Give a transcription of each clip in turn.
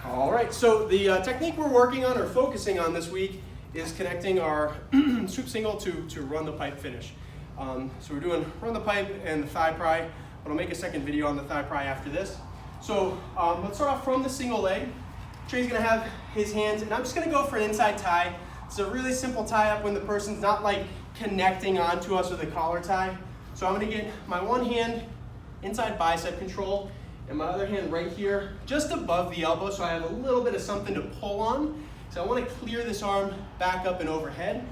All right, so the technique we're working on or focusing on this week is connecting our swoop single to run the pipe finish. So we're doing run the pipe and the thigh pry, but I'll make a second video on the thigh pry after this. So let's start off from the single leg. Trey's gonna have his hands, and I'm just gonna go for an inside tie. It's a really simple tie up when the person's not like connecting onto us with a collar tie. So I'm gonna get my one hand inside bicep control and my other hand right here, just above the elbow, so I have a little bit of something to pull on. So I wanna clear this arm back up and overhead.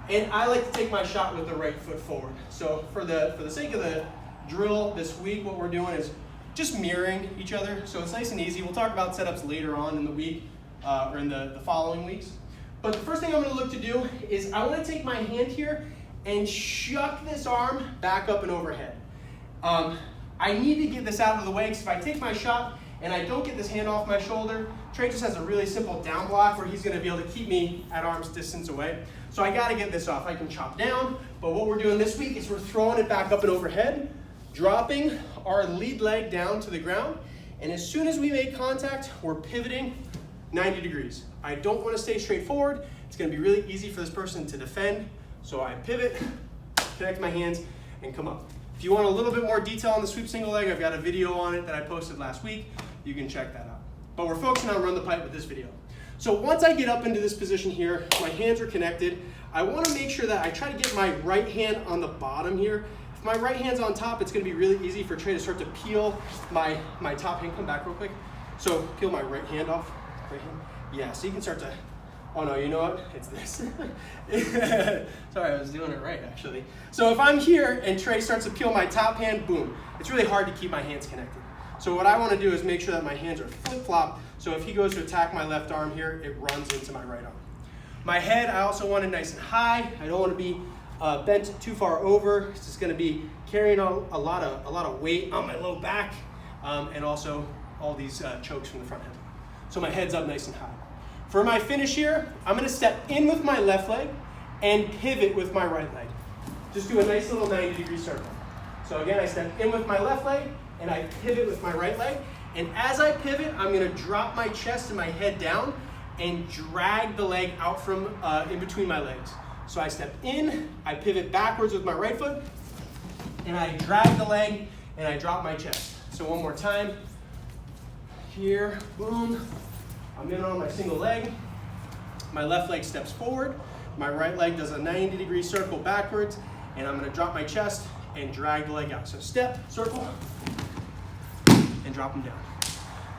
And I like to take my shot with the right foot forward. So for the sake of the drill this week, what we're doing is just mirroring each other. So it's nice and easy. We'll talk about setups later on in the week or in the following weeks. But the first thing I'm gonna look to do is I wanna take my hand here and shuck this arm back up and overhead. I need to get this out of the way, because if I take my shot and I don't get this hand off my shoulder, Trey just has a really simple down block where he's gonna be able to keep me at arm's distance away. So I gotta get this off. I can chop down, but what we're doing this week is we're throwing it back up and overhead, dropping our lead leg down to the ground, and as soon as we make contact, we're pivoting 90 degrees. I don't wanna stay straight forward. It's gonna be really easy for this person to defend. So I pivot, connect my hands, and come up. If you want a little bit more detail on the sweep single leg, I've got a video on it that I posted last week. You can check that out. But we're focusing on run the pipe with this video. So once I get up into this position here, my hands are connected. I want to make sure that I try to get my right hand on the bottom here. If my right hand's on top, it's going to be really easy for Trey to start to peel my top hand. Come back real quick. So peel my right hand off. Right hand. Yeah, so you can start to, oh no, you know what? It's this. Sorry, I was doing it right actually. So if I'm here and Trey starts to peel my top hand, boom. It's really hard to keep my hands connected. So what I want to do is make sure that my hands are flip-flopped, so if he goes to attack my left arm here, it runs into my right arm. My head, I also want it nice and high. I don't want to be bent too far over. It's just going to be carrying a lot of weight on my low back, and also all these chokes from the front head. So my head's up nice and high. For my finish here, I'm going to step in with my left leg and pivot with my right leg. Just do a nice little 90-degree circle. So again, I step in with my left leg and I pivot with my right leg. And as I pivot, I'm going to drop my chest and my head down and drag the leg out from in between my legs. So I step in, I pivot backwards with my right foot, and I drag the leg and I drop my chest. So one more time. Here, boom. I'm in on my single leg. My left leg steps forward. My right leg does a 90-degree circle backwards, and I'm going to drop my chest and drag the leg out. So step, circle, and drop them down.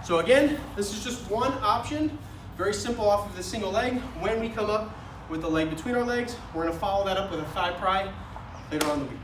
So again, this is just one option, very simple off of the single leg. When we come up with the leg between our legs, we're going to follow that up with a thigh pry later on in the week.